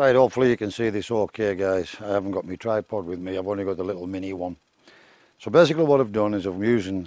Right, hopefully you can see this okay, guys. I haven't got my tripod with me, I've only got the little mini one. So basically what I've done is I'm using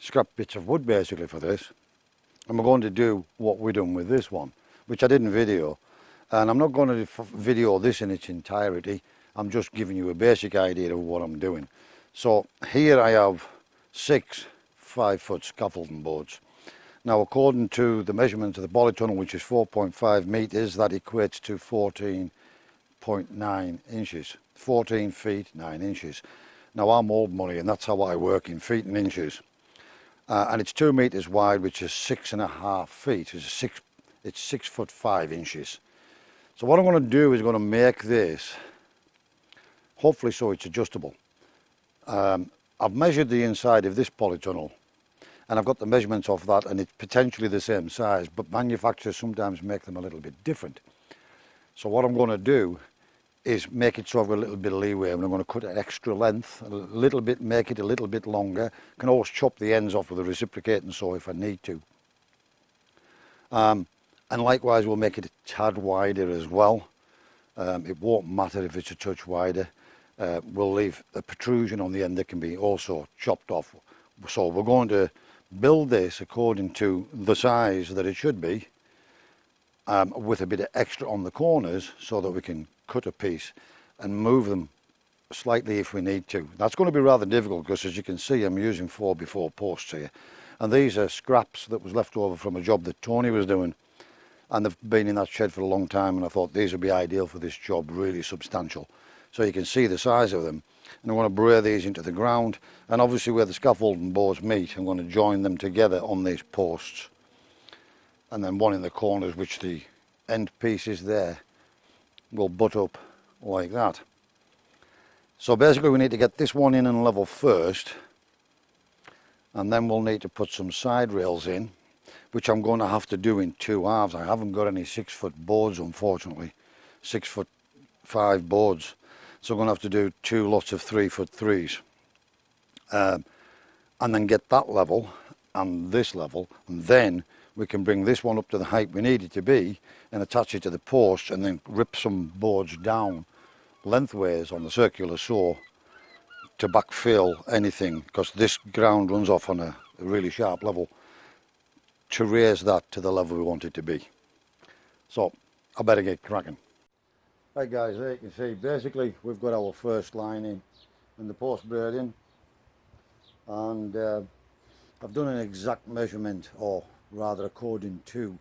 scrap bits of wood basically for this, and we're going to do what we're doing with this one, which I didn't video, and I'm not going to video this in its entirety. I'm just giving you a basic idea of what I'm doing. So here I have 6 5-foot scaffolding boards. Now, according to the measurements of the polytunnel, which is 4.5 meters, that equates to 14.9 inches. 14 feet 9 inches. Now, I'm old money, and that's how I work, in feet and inches. And it's 2 meters wide, which is 6.5 feet. It's 6 foot 5 inches. So what I'm going to do is going to make this, hopefully so it's adjustable. I've measured the inside of this polytunnel, and I've got the measurements of that, and it's potentially the same size, but manufacturers sometimes make them a little bit different. So what I'm going to do is make it so I've got a little bit of leeway, and I'm going to cut an extra length, a little bit, make it a little bit longer. I can always chop the ends off with a reciprocating saw if I need to. And likewise we'll make it a tad wider as well. It won't matter if it's a touch wider. We'll leave a protrusion on the end that can be also chopped off. So we're going to build this according to the size that it should be, with a bit of extra on the corners so that we can cut a piece and move them slightly if we need to. That's going to be rather difficult because, as you can see, I'm using 4x4 posts here, and these are scraps that was left over from a job that Tony was doing, and they've been in that shed for a long time, and I thought these would be ideal for this job, really substantial. So you can see the size of them, and I'm going to bray these into the ground, and obviously where the scaffolding boards meet, I'm going to join them together on these posts, and then one in the corners, which the end pieces there will butt up like that. So basically we need to get this one in and level first, and then we'll need to put some side rails in, which I'm going to have to do in 2 halves. I haven't got any 6 foot boards, unfortunately, 6 foot 5 boards. So I'm going to have to do 2 lots of 3 foot 3s, and then get that level and this level, and then we can bring this one up to the height we need it to be and attach it to the post, and then rip some boards down lengthways on the circular saw to backfill anything, because this ground runs off on a really sharp level, to raise that to the level we want it to be. So I better get cracking. Right guys, there you can see basically we've got our first line in and the post braid in, and I've done an exact measurement, or rather according to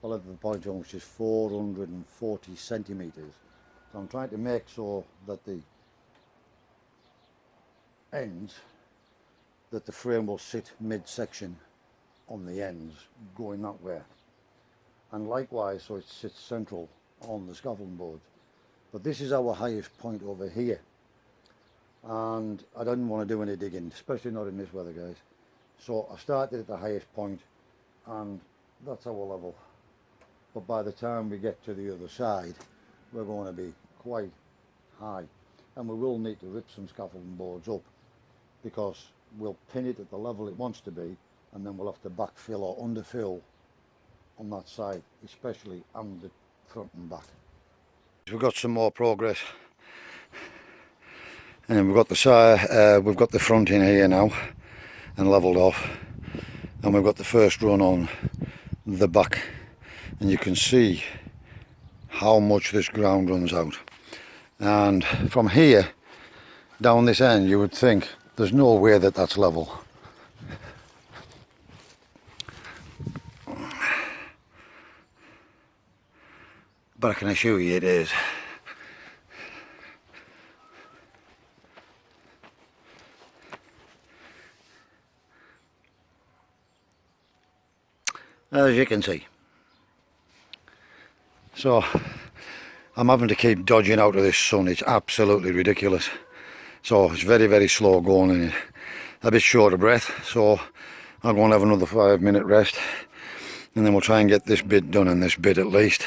the length of the polytunnel, which is 440 centimeters. So I'm trying to make so that the ends, that the frame will sit mid-section on the ends going that way, and likewise so it sits central on the scaffolding board. But this is our highest point over here, and I didn't want to do any digging, especially not in this weather, guys. So I started at the highest point, and that's our level. But by the time we get to the other side, we're going to be quite high, and we will need to rip some scaffolding boards up, because we'll pin it at the level it wants to be, and then we'll have to backfill or underfill on that side, especially on the front and back. We've got some more progress, and we've got the side, we've got the front in here now and levelled off, and we've got the first run on the back, and you can see how much this ground runs out. And from here down this end, you would think there's no way that that's level. But I can assure you it is. As you can see. So I'm having to keep dodging out of this sun. It's absolutely ridiculous. So it's very, very slow going, and a bit short of breath. So I'll go and have another 5-minute rest, and then we'll try and get this bit done, and this bit at least.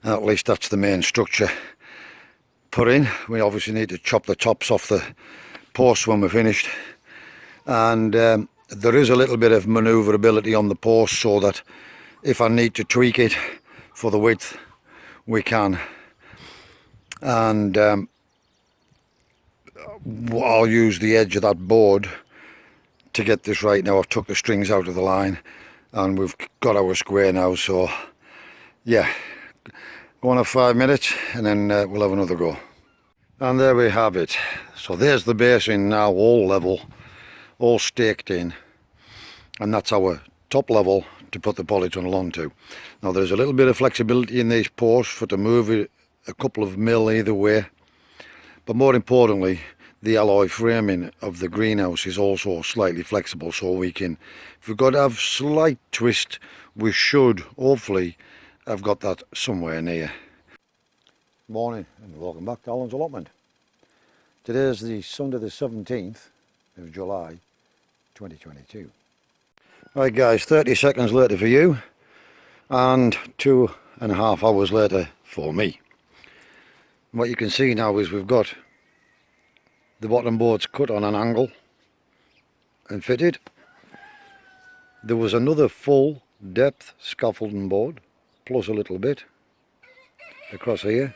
At least that's the main structure put in. We obviously need to chop the tops off the posts when we're finished, and there is a little bit of manoeuvrability on the post, so that if I need to tweak it for the width, we can. and I'll use the edge of that board to get this right. Now I've took the strings out of the line and we've got our square now, so yeah, go on 5 minutes and then we'll have another go. And there we have it. So there's the basin now, all level, all staked in, and that's our top level to put the polytunnel onto. Now there's a little bit of flexibility in these posts for to move it a couple of mil either way, but more importantly the alloy framing of the greenhouse is also slightly flexible, so we can, if we've got to have slight twist, we should hopefully have got that somewhere near. Morning and welcome back to Alan's Allotment. Today is the Sunday the 17th of July 2022. Right guys, 30 seconds later for you and 2.5 hours later for me. And what you can see now is we've got the bottom boards cut on an angle and fitted. There was another full depth scaffolding board plus a little bit across here,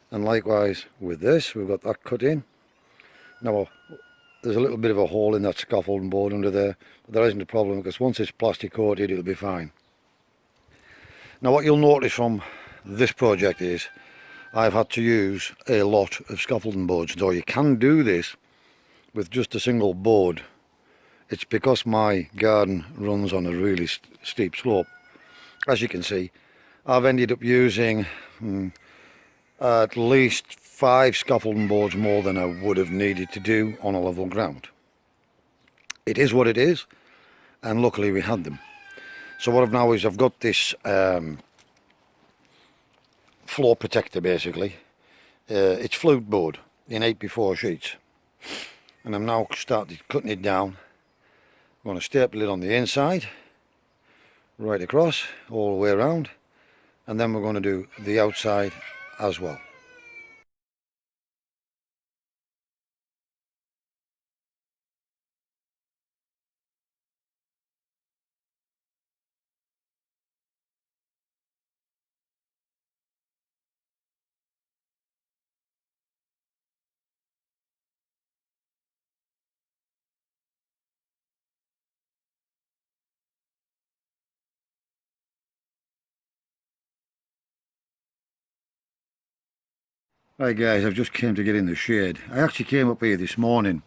and likewise with this we've got that cut in. Now there's a little bit of a hole in that scaffolding board under there, but there isn't a problem because once it's plastic coated it'll be fine. Now what you'll notice from this project is I've had to use a lot of scaffolding boards, though you can do this with just a single board. It's because my garden runs on a really steep slope. As you can see, I've ended up using at least 5 scaffolding boards more than I would have needed to do on a level ground. It is what it is, and luckily we had them. So what I've now is I've got this floor protector basically. It's flute board in 8x4 sheets, and I'm now started cutting it down. I'm going to staple it on the inside right across all the way around, and then we're going to do the outside as well. Right guys, I've just came to get in the shade. I actually came up here this morning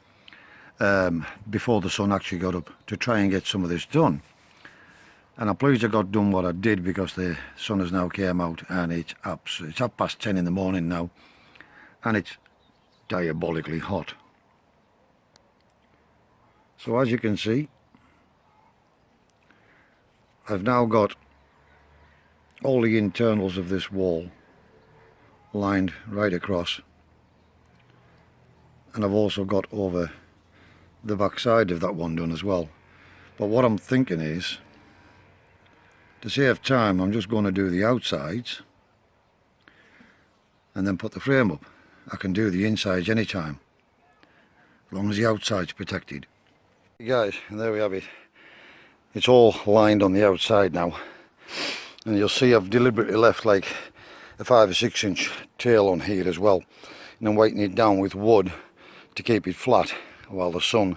before the sun actually got up to try and get some of this done, and I'm pleased I got done what I did because the sun has now came out and it's 10:30 in the morning now, and it's diabolically hot. So as you can see, I've now got all the internals of this wall lined right across, and I've also got over the back side of that one done as well. But what I'm thinking is, to save time, I'm just going to do the outsides and then put the frame up. I can do the insides anytime as long as the outside's protected. Hey guys, and there we have it. It's all lined on the outside now, and you'll see I've deliberately left like a 5 or 6 inch tail on here as well, and I'm weighting it down with wood to keep it flat while the sun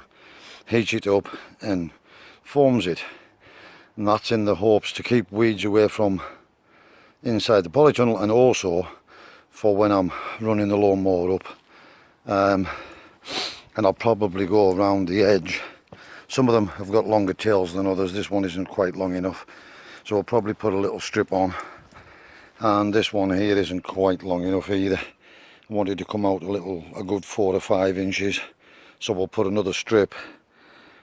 heats it up and forms it, and that's in the hopes to keep weeds away from inside the polytunnel, and also for when I'm running the lawnmower up. And I'll probably go around the edge. Some of them have got longer tails than others. This one isn't quite long enough, so I'll probably put a little strip on. And this one here isn't quite long enough either. I wanted to come out a good 4 or 5 inches, so we'll put another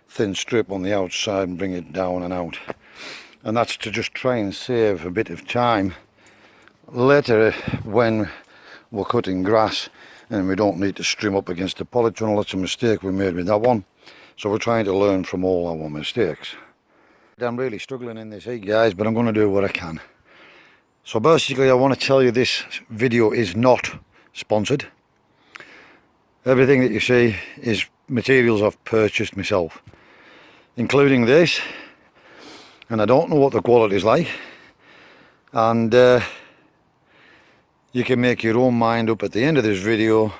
thin strip on the outside and bring it down and out. And that's to just try and save a bit of time later when we're cutting grass and we don't need to strim up against the polytunnel. That's a mistake we made with that one, so we're trying to learn from all our mistakes. I'm really struggling in this heat guys, but I'm going to do what I can. So basically I want to tell you this video is not sponsored. Everything that you see is materials I've purchased myself, including this, and I don't know what the quality is like, and you can make your own mind up at the end of this video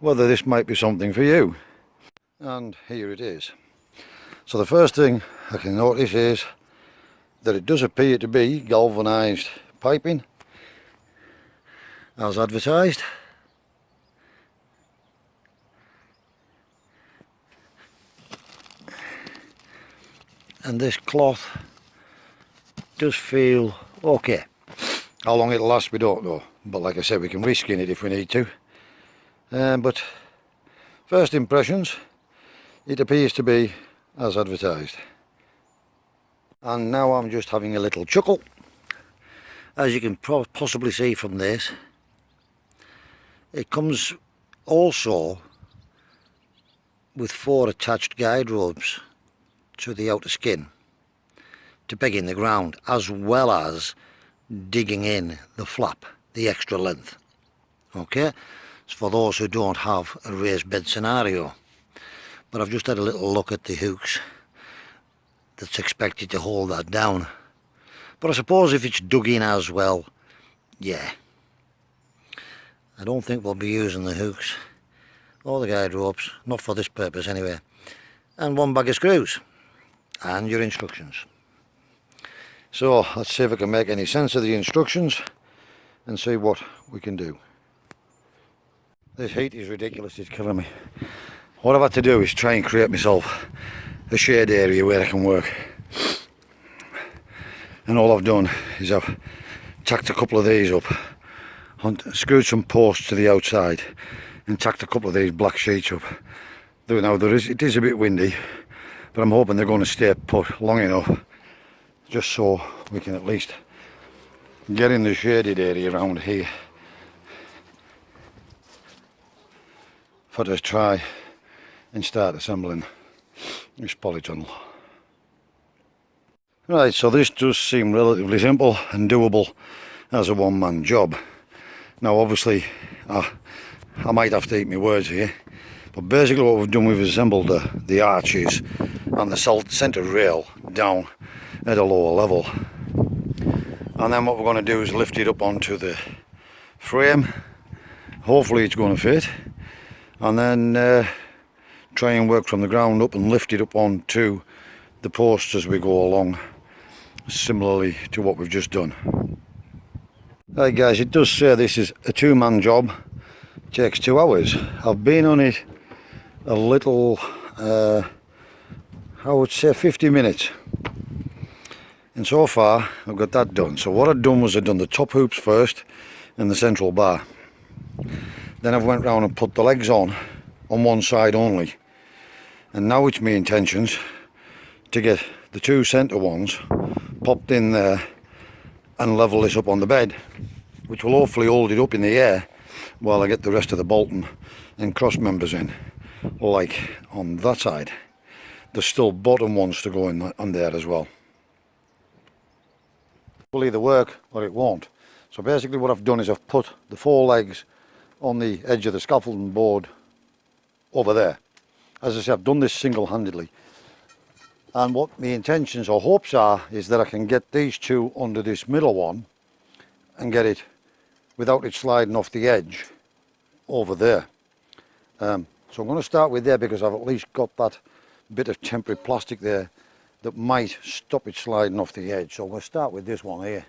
whether this might be something for you. And here it is. So the first thing I can notice is that it does appear to be galvanised piping as advertised. And this cloth does feel okay. How long it'll last we don't know, but like I said, we can reskin it if we need to. But first impressions, it appears to be as advertised. And now I'm just having a little chuckle. As you can possibly see from this, it comes also with 4 attached guide ropes to the outer skin to peg in the ground, as well as digging in the flap, the extra length. Okay, it's for those who don't have a raised bed scenario. But I've just had a little look at the hooks that's expected to hold that down. But I suppose if it's dug in as well, yeah, I don't think we'll be using the hooks or the guide ropes, not for this purpose anyway. And 1 bag of screws and your instructions. So let's see if I can make any sense of the instructions and see what we can do. This heat is ridiculous, it's killing me. What I've had to do is try and create myself a shade area where I can work. And all I've done is I've tacked a couple of these up, screwed some posts to the outside and tacked a couple of these black sheets up. Now it is a bit windy, but I'm hoping they're going to stay put long enough just so we can at least get in the shaded area around here for us to try and start assembling this polytunnel. Right, so this does seem relatively simple and doable as a one-man job. Now obviously I might have to eat my words here, but basically what we've done, we've assembled the arches and the centre rail down at a lower level, and then what we're going to do is lift it up onto the frame. Hopefully it's going to fit, and then try and work from the ground up and lift it up onto the posts as we go along, similarly to what we've just done. Right guys, it does say this is a 2-man job. It takes 2 hours. I've been on it a little, I would say 50 minutes. And so far I've got that done. So what I've done was I've done the top hoops first and the central bar. Then I've went round and put the legs on one side only. And now it's my intentions to get the 2 centre ones popped in there and level this up on the bed, which will hopefully hold it up in the air while I get the rest of the bolting and cross members in, like on that side. There's still bottom ones to go in on there as well. Will either work or it won't. So basically what I've done is I've put the 4 legs on the edge of the scaffolding board over there. As I say, I've done this single-handedly, and what my intentions or hopes are is that I can get these 2 under this middle one and get it without it sliding off the edge over there. So I'm going to start with there because I've at least got that bit of temporary plastic there that might stop it sliding off the edge. So we'll start with this one here.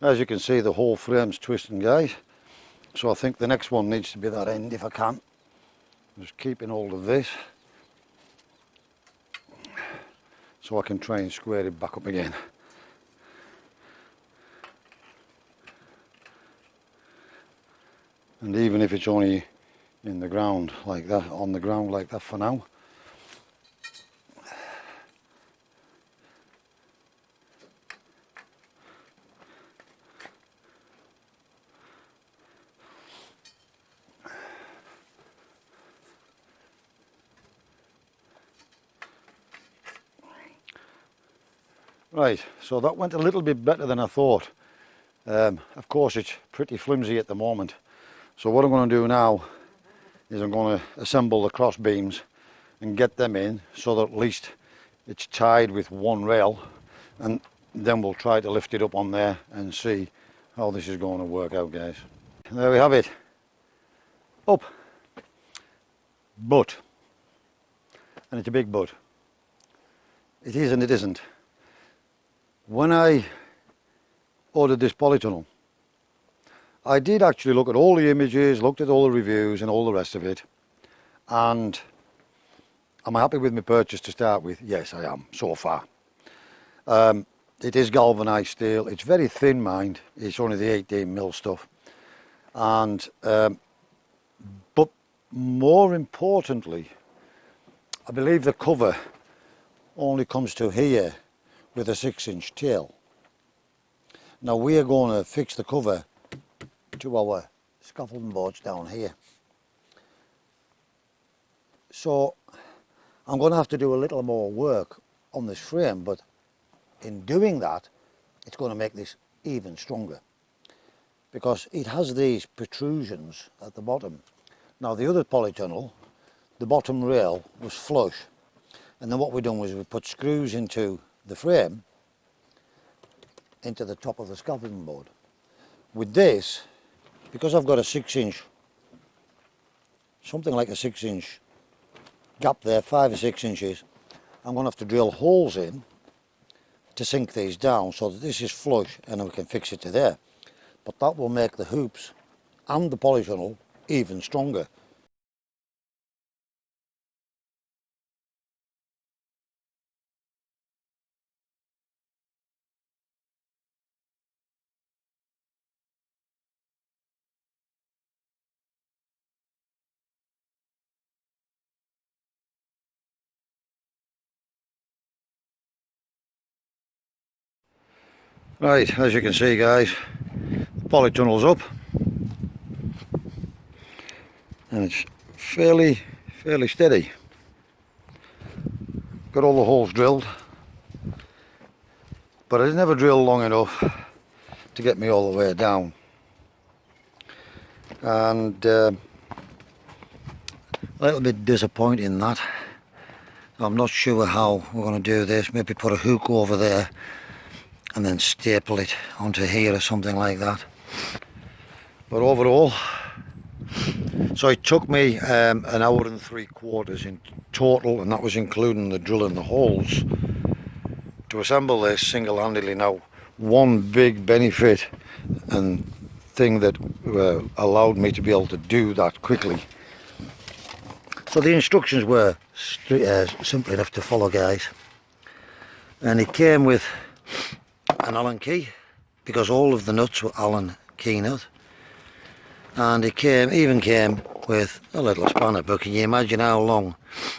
As you can see, the whole frame's twisting, guys, so I think the next one needs to be that end if I can. Just keeping hold of this so I can try and square it back up again. And even if it's only in the ground like that, on the ground like that for now. Right, so that went a little bit better than I thought. Of course it's pretty flimsy at the moment, so what I'm going to do now is I'm going to assemble the cross beams and get them in so that at least it's tied with one rail, and then we'll try to lift it up on there and see how this is going to work out, guys. And there we have it, up, but, and it's a big but, it is and it isn't. When I ordered this polytunnel, I did actually look at all the images, looked at all the reviews and all the rest of it, and am I happy with my purchase to start with? Yes, I am, so far. It is galvanised steel, it's very thin, mind, it's only the 18mm stuff, and but more importantly, I believe the cover only comes to here with a 6-inch tail. Now we are going to fix the cover to our scaffolding boards down here. So I'm going to have to do a little more work on this frame, but in doing that it's going to make this even stronger because it has these protrusions at the bottom. Now the other polytunnel, the bottom rail was flush, and then what we done was we put screws into the frame into the top of the scaffolding board. With this, because I've got a 6-inch, something like a 6-inch gap there, 5 or 6 inches, I'm going to have to drill holes in to sink these down so that this is flush and then we can fix it to there. But that will make the hoops and the polytunnel even stronger. Right, as you can see, guys, the polytunnel's up and it's fairly steady. Got all the holes drilled, but I never drilled long enough to get me all the way down, and a little bit disappointing that. I'm not sure how we're going to do this. Maybe put a hook over there and then staple it onto here or something like that. But overall, so it took me an hour and 3/4 in total, and that was including the drilling the holes, to assemble this single-handedly. Now, one big benefit and thing that allowed me to be able to do that quickly. So the instructions were simple enough to follow, guys, and it came with an Allen key, because all of the nuts were Allen key nut, and it even came with a little spanner. But can you imagine how long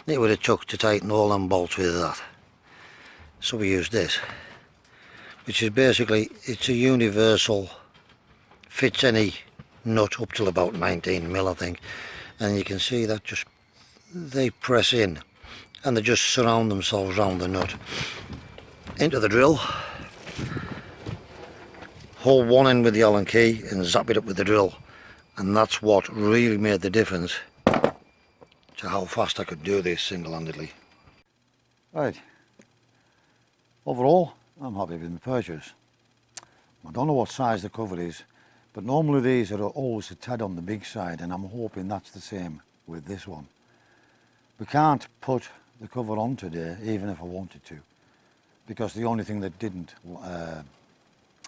it would have took to tighten all them bolts with that? So we used this, which is basically, it's a universal, fits any nut up till about 19mm, I think, and you can see that just, they press in and they just surround themselves around the nut. Into the drill, hold one end with the Allen key and zap it up with the drill, and that's what really made the difference to how fast I could do this single-handedly. Right, overall I'm happy with my purchase. I don't know what size the cover is, but normally these are always a tad on the big side, and I'm hoping that's the same with this one. We can't put the cover on today, even if I wanted to, because the only thing that didn't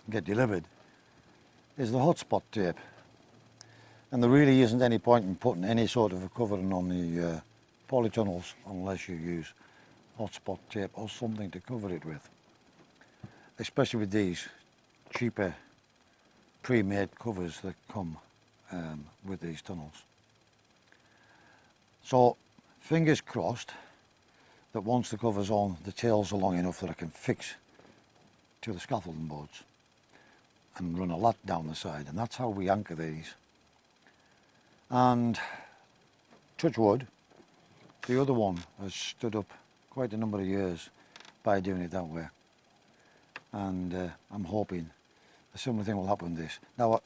get delivered is the hotspot tape, and there really isn't any point in putting any sort of a covering on the polytunnels unless you use hotspot tape or something to cover it with, especially with these cheaper pre-made covers that come with these tunnels. So fingers crossed that once the cover's on, the tails are long enough that I can fix to the scaffolding boards and run a lat down the side, and that's how we anchor these. And touch wood, the other one has stood up quite a number of years by doing it that way, and I'm hoping a similar thing will happen with this. Now,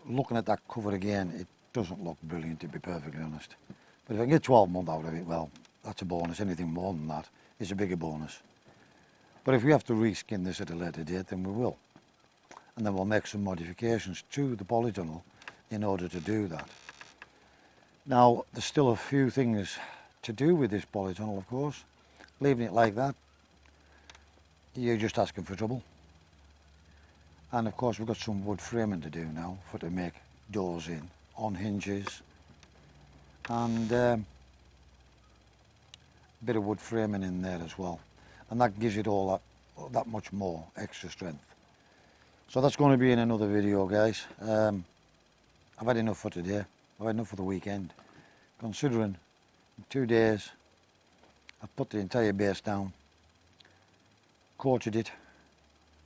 looking at that cover again, it doesn't look brilliant, to be perfectly honest. But if I can get 12 months out of it, well, that's a bonus. Anything more than that is a bigger bonus. But if we have to reskin this at a later date, then we will. And then we'll make some modifications to the polytunnel in order to do that. Now, there's still a few things to do with this polytunnel, of course. Leaving it like that, you're just asking for trouble. And of course, we've got some wood framing to do now to make doors in on hinges, and a bit of wood framing in there as well, and that gives it all that much more extra strength. So that's going to be in another video, guys. I've had enough for today. I've had enough for the weekend, considering in 2 days I've put the entire base down, coated it,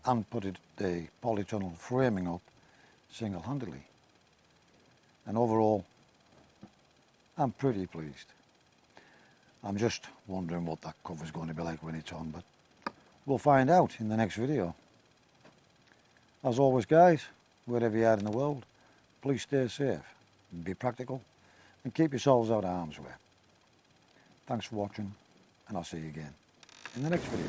and put the polytunnel framing up single-handedly. And overall, I'm pretty pleased. I'm just wondering what that cover's going to be like when it's on, but we'll find out in the next video. As always, guys, wherever you are in the world, please stay safe, be practical, and keep yourselves out of harm's way. Thanks for watching, and I'll see you again in the next video.